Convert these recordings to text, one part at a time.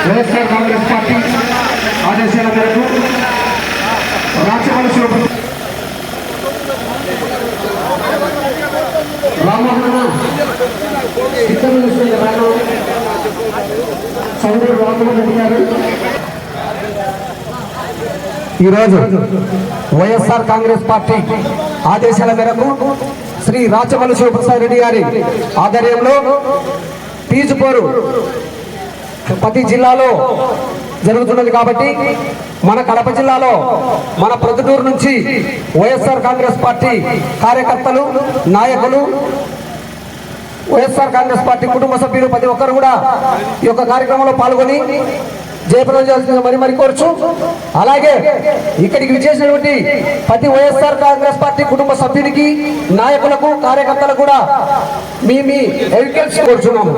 YSR Congress party ఆదేశాల మేరకు రాచమల్లి ఈరోజు వైఎస్ఆర్ కాంగ్రెస్ పార్టీ ఆదేశాల మేరకు శ్రీ రాచమల్లి శివప్రసాద్ రెడ్డి గారి ఆధ్వర్యంలో పీజుపోరు ప్రతి జిల్లాలో జరుగుతున్నది కాబట్టి మన కడప జిల్లాలో మన ప్రొద్దుటూరు నుంచి వైఎస్ఆర్ కాంగ్రెస్ పార్టీ కార్యకర్తలు నాయకులు వైఎస్ఆర్ కాంగ్రెస్ పార్టీ కుటుంబ సభ్యులు ప్రతి ఒక్కరు కూడా ఈ యొక్క కార్యక్రమంలో పాల్గొని జయప్రదం చేయాల్సిందిగా మరి కోరుచు. అలాగే ఇక్కడికి విచ్చేసినటువంటి ప్రతి వైఎస్ఆర్ కాంగ్రెస్ పార్టీ కుటుంబ సభ్యునికి నాయకులకు కార్యకర్తలకు కూడా మీ ఎవిడెన్స్ కోరుచున్నాము.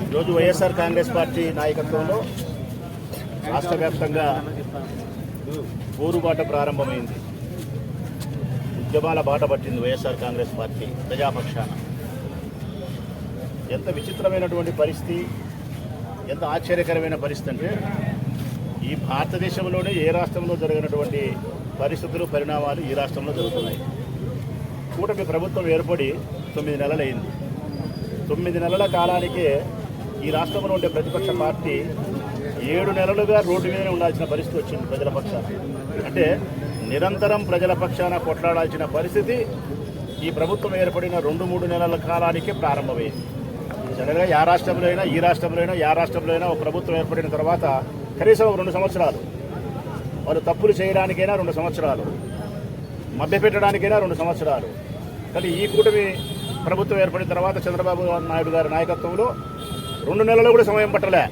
ఈరోజు వైఎస్ఆర్ కాంగ్రెస్ పార్టీ నాయకత్వంలో రాష్ట్ర వ్యాప్తంగా పోరుబాట ప్రారంభమైంది. ఉద్యమాల బాట పట్టింది వైఎస్ఆర్ కాంగ్రెస్ పార్టీ ప్రజాపక్షాన. ఎంత విచిత్రమైనటువంటి పరిస్థితి, ఎంత ఆశ్చర్యకరమైన పరిస్థితి అంటే ఈ భారతదేశంలోనే ఏ రాష్ట్రంలో జరిగినటువంటి పరిస్థితులు పరిణామాలు ఈ రాష్ట్రంలో జరుగుతున్నాయి. కూటమి ప్రభుత్వం ఏర్పడి 9 నెలలైంది. 9 నెలల కాలానికే ఈ రాష్ట్రంలో ఉండే ప్రతిపక్ష పార్టీ 7 నెలలుగా రోడ్డు మీదనే ఉండాల్సిన పరిస్థితి వచ్చింది ప్రజల పక్షాన. అంటే నిరంతరం ప్రజల పక్షాన కొట్లాడాల్సిన పరిస్థితి ఈ ప్రభుత్వం ఏర్పడిన 2-3 నెలల కాలానికే ప్రారంభమైంది. జనరల్గా ఏ రాష్ట్రంలో అయినా ఈ రాష్ట్రంలో అయినా ఒక ప్రభుత్వం ఏర్పడిన తర్వాత కనీసం 2 సంవత్సరాలు వాళ్ళు తప్పులు చేయడానికైనా 2 సంవత్సరాలు, మభ్యపెట్టడానికైనా 2 సంవత్సరాలు. కానీ ఈ కూటమి ప్రభుత్వం ఏర్పడిన తర్వాత చంద్రబాబు నాయుడు గారి నాయకత్వంలో 2 నెలలు కూడా సమయం పట్టలే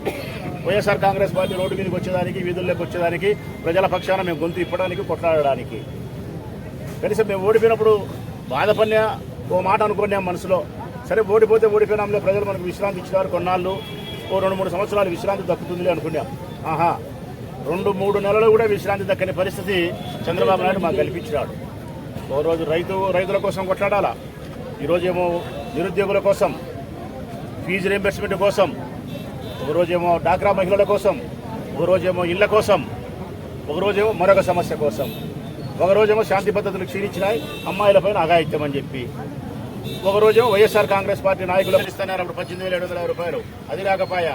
వైఎస్ఆర్ కాంగ్రెస్ పార్టీ రోడ్డు మీదకి వచ్చేదానికి, వీధుల్లోకి వచ్చేదానికి, ప్రజల పక్షాన మేము గొంతు ఇప్పడానికి, కొట్లాడడానికి. కనీసం మేము ఓడిపోయినప్పుడు బాధపడినా ఓ మాట అనుకున్నాం మనసులో, సరే ఓడిపోతే ఓడిపోయినాంలే, ప్రజలు మనకు విశ్రాంతి ఇచ్చినారు, కొన్నాళ్ళు ఓ 2-3 సంవత్సరాలు విశ్రాంతి దక్కుతుందిలే అనుకున్నాం. 2-3 నెలలు కూడా విశ్రాంతి దక్కని పరిస్థితి చంద్రబాబు నాయుడు మాకు కల్పించినాడు. ఓ రోజు రైతుల కోసం కొట్లాడాలా, ఈరోజేమో నిరుద్యోగుల కోసం, ఫీజు రీయింబర్స్మెంట్ కోసం, ఒకరోజేమో డాక్రా మహిళల కోసం, ఒకరోజేమో ఇళ్ల కోసం, ఒకరోజేమో మరొక సమస్య కోసం, ఒకరోజేమో శాంతి భద్రతలు క్షీణించినాయి, అమ్మాయిలపైన అఘాయిత్యం అని చెప్పి, ఒకరోజేమో వైఎస్ఆర్ కాంగ్రెస్ పార్టీ నాయకులకు ఇస్తున్నారు అప్పుడు 18,750 రూపాయలు, అది రాకపాయ,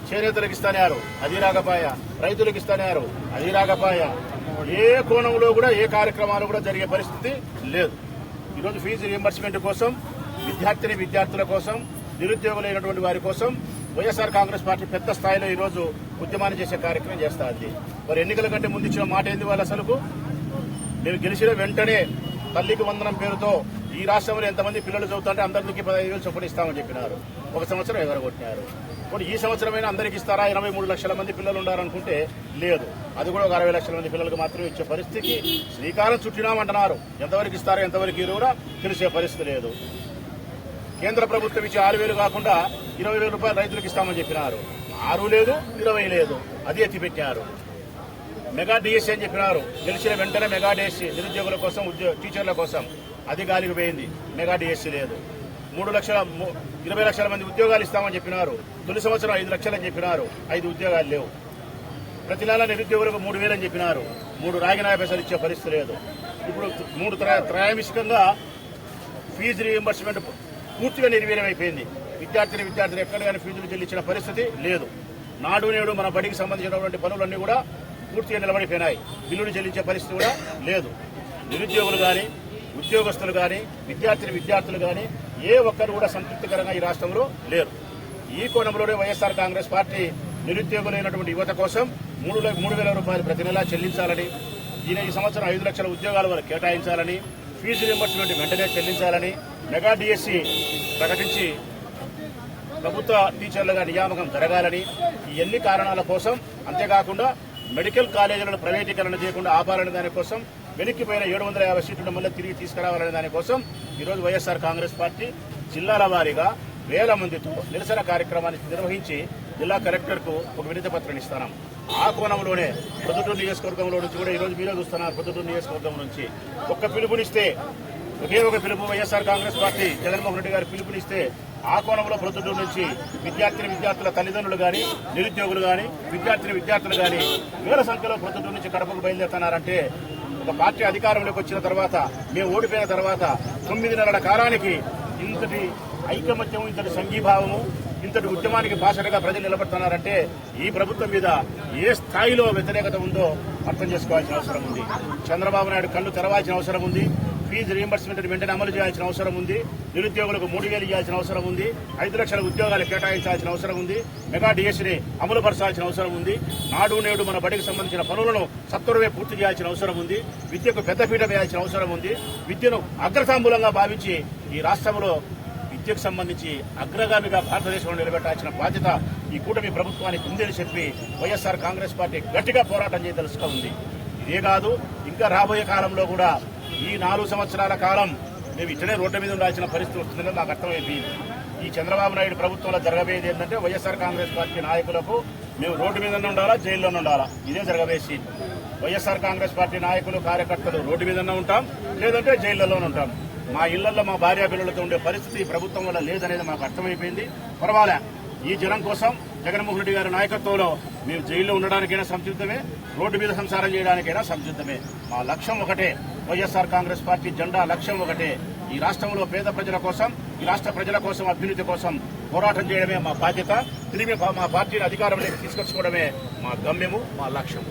చేనేతలకు ఇస్తున్నారు, అది రాకపాయ, రైతులకు ఇస్తున్నారు, అది రాకపాయ. ఏ కోణంలో కూడా ఏ కార్యక్రమాలు కూడా జరిగే పరిస్థితి లేదు. ఈరోజు ఫీజు రీయింబర్స్మెంట్ కోసం, విద్యార్థుల కోసం, నిరుద్యోగులైనటువంటి వారి కోసం వైఎస్ఆర్ కాంగ్రెస్ పార్టీ పెద్ద స్థాయిలో ఈరోజు ఉద్యమాన్ని చేసే కార్యక్రమం చేస్తా ఉంది. మరి ఎన్నికల కంటే ముందు ఇచ్చిన మాట ఏంది వాళ్ళు అసలుకు? మేము గెలిచిన వెంటనే తల్లికి వందనం పేరుతో ఈ రాష్ట్రంలో ఎంతమంది పిల్లలు చదువుతుంటే అందరికీ 15,000 చొప్పున ఇస్తామని చెప్పినారు. 1 సంవత్సరం ఎగరగొట్టినారు. ఇప్పుడు ఈ సంవత్సరమైనా అందరికి ఇస్తారా? 23 లక్షల మంది పిల్లలు ఉండాలనుకుంటే లేదు, అది కూడా ఒక 60 లక్షల మంది పిల్లలకు మాత్రమే ఇచ్చే పరిస్థితికి శ్రీకారం చుట్టినామంటున్నారు. ఎంతవరకు ఇస్తారో ఎంతవరకు ఇరువురా తెలిసే పరిస్థితి లేదు. కేంద్ర ప్రభుత్వం ఇచ్చే 6,000 కాకుండా 20,000 రూపాయలు రైతులకు ఇస్తామని చెప్పినారు. 6 లేదు, 20 లేదు, అది ఎత్తిపెట్టారు. మెగా డిఎస్సీ అని చెప్పినారు. గెలిచిన వెంటనే మెగా డిఎస్సీ నిరుద్యోగుల కోసం, టీచర్ల కోసం. అది గాలికి పోయింది. మెగా డిఎస్సీ లేదు. 20 లక్షల మంది ఉద్యోగాలు ఇస్తామని చెప్పినారు. తొలి సంవత్సరం 5 లక్షలు అని చెప్పినారు. 5 ఉద్యోగాలు లేవు. ప్రతి నెల నిరుద్యోగులకు 3,000 అని చెప్పినారు. 3 రాగినాయ పైసలు ఇచ్చే పరిస్థితి లేదు. ఇప్పుడు 3 త్రైమాసికంగా ఫీజు రీయింబర్స్మెంట్ పూర్తిగా నిర్వీర్యమైపోయింది. విద్యార్థులు ఎక్కడ కానీ ఫీజులు చెల్లించిన పరిస్థితి లేదు. నాడు నేడు మన బడికి సంబంధించినటువంటి పనులన్నీ కూడా పూర్తిగా నిలబడిపోయినాయి. బిల్లులు చెల్లించే పరిస్థితి కూడా లేదు. నిరుద్యోగులు కానీ, ఉద్యోగస్తులు కానీ, విద్యార్థులు కానీ ఏ ఒక్కరు కూడా సంతృప్తికరంగా ఈ రాష్ట్రంలో లేరు. ఈ కోణంలోనే వైఎస్ఆర్ కాంగ్రెస్ పార్టీ నిరుద్యోగులైనటువంటి యువత కోసం 3,000 రూపాయలు ప్రతి నెలా చెల్లించాలని, ఈ సంవత్సరం 5 లక్షల ఉద్యోగాలు వారికి కేటాయించాలని, ఫీజు రీయింబర్స్మెంట్ వెంటనే చెల్లించాలని, మెగా డిఎస్సీ ప్రకటించి ప్రభుత్వ టీచర్లుగా నియామకం జరగాలని, ఈ ఎన్ని కారణాల కోసం, అంతేకాకుండా మెడికల్ కాలేజీలను ప్రైవేటీకరణ చేయకుండా ఆపాలనే దానికోసం, వెనక్కిపోయిన 750 సీట్లను మళ్ళీ తిరిగి తీసుకురావాలనే దానికోసం ఈరోజు వైఎస్ఆర్ కాంగ్రెస్ పార్టీ జిల్లాల వారీగా 1000 మందితో నిరసన కార్యక్రమాన్ని నిర్వహించి జిల్లా కలెక్టర్కు ఒక వినతి పత్రం ఇస్తున్నాం. ఆ కోణంలోనే ప్రొద్దుటూరు నియోజకవర్గంలో నుంచి కూడా ఈరోజు మీరే చూస్తున్నారు. ప్రొద్దుటూరు నియోజకవర్గం నుంచి ఒక్క పిలుపునిస్తే, ఒకే ఒక పిలుపు వైఎస్ఆర్ కాంగ్రెస్ పార్టీ జగన్మోహన్ రెడ్డి గారు పిలుపునిస్తే ఆ కోణంలో ప్రొద్దుటూరు నుంచి విద్యార్థుల తల్లిదండ్రులు కానీ, నిరుద్యోగులు కానీ, విద్యార్థులు కానీ వేల సంఖ్యలో ప్రొద్దుటూరు నుంచి కడపకు బయలుదేరుతున్నారంటే, ఒక పార్టీ అధికారంలోకి వచ్చిన తర్వాత, మేము ఓడిపోయిన తర్వాత 9 నెలల కాలానికి ఇంతటి ఐకమత్యం, ఇంతటి సంఘీభావము, ఇంతటి ఉద్యమానికి బాసటగా ప్రజలు నిలబడుతున్నారంటే ఈ ప్రభుత్వం మీద ఏ స్థాయిలో వ్యతిరేకత ఉందో అర్థం చేసుకోవాల్సిన అవసరం ఉంది. చంద్రబాబు నాయుడు కళ్ళు తెరవాల్సిన అవసరం ఉంది. ఫీజు రీయింబర్స్మెంట్ వెంటనే అమలు చేయాల్సిన అవసరం ఉంది. నిరుద్యోగులకు 3,000 ఇవ్వాల్సిన అవసరం ఉంది. 5 లక్షల ఉద్యోగాలు కేటాయించాల్సిన అవసరం ఉంది. మెగా డిఎస్సీని అమలు పరచాల్సిన అవసరం ఉంది. నాడు నేడు మన బడికి సంబంధించిన పనులను సత్వరమే పూర్తి చేయాల్సిన అవసరం ఉంది. విద్యకు పెద్దపీట వేయాల్సిన అవసరం ఉంది. విద్యను అగ్రతాంబూలంగా భావించి ఈ రాష్ట్రంలో విద్యకు సంబంధించి అగ్రగామిగా భారతదేశంలో నిలబెట్టాల్సిన బాధ్యత ఈ కూటమి ప్రభుత్వానికి ఉందని చెప్పి వైఎస్ఆర్ కాంగ్రెస్ పార్టీ గట్టిగా పోరాటం చేయదలుచుగా ఉంది. ఇదే కాదు, ఇంకా రాబోయే కాలంలో కూడా ఈ 4 సంవత్సరాల కాలం మేము ఇట్లనే రోడ్డు మీద ఉండాల్సిన పరిస్థితి వస్తుందని నాకు అర్థమైపోయింది. ఈ చంద్రబాబు నాయుడు ప్రభుత్వంలో జరగబోయేది ఏంటంటే, వైఎస్ఆర్ కాంగ్రెస్ పార్టీ నాయకులకు మేము రోడ్డు మీదనే ఉండాలా, జైల్లోనే ఉండాలా, ఇదే జరగబోయే. వైఎస్ఆర్ కాంగ్రెస్ పార్టీ నాయకులు, కార్యకర్తలు రోడ్డు మీదనే ఉంటాం, లేదంటే జైళ్లలోనే ఉంటాం. మా ఇళ్లలో మా భార్య పిల్లలతో ఉండే పరిస్థితి ప్రభుత్వం వల్ల లేదనేది మాకు అర్థమైపోయింది. పర్వాలే, ఈ జనం కోసం జగన్మోహన్ రెడ్డి గారి నాయకత్వంలో మేము జైల్లో ఉండడానికైనా సంసిద్ధమే, రోడ్డు మీద సంసారం చేయడానికైనా సంసిద్ధమే. మా లక్ష్యం ఒకటే, వైఎస్ఆర్ కాంగ్రెస్ పార్టీ జెండా లక్ష్యం ఒకటే. ఈ రాష్ట్రంలో పేద ప్రజల కోసం, ఈ రాష్ట్ర ప్రజల కోసం, అభ్యున్నతి కోసం పోరాటం చేయడమే మా బాధ్యత. తిరిగి మా పార్టీని అధికారంలోకి తీసుకొచ్చుకోవడమే మా గమ్యము, మా లక్ష్యం.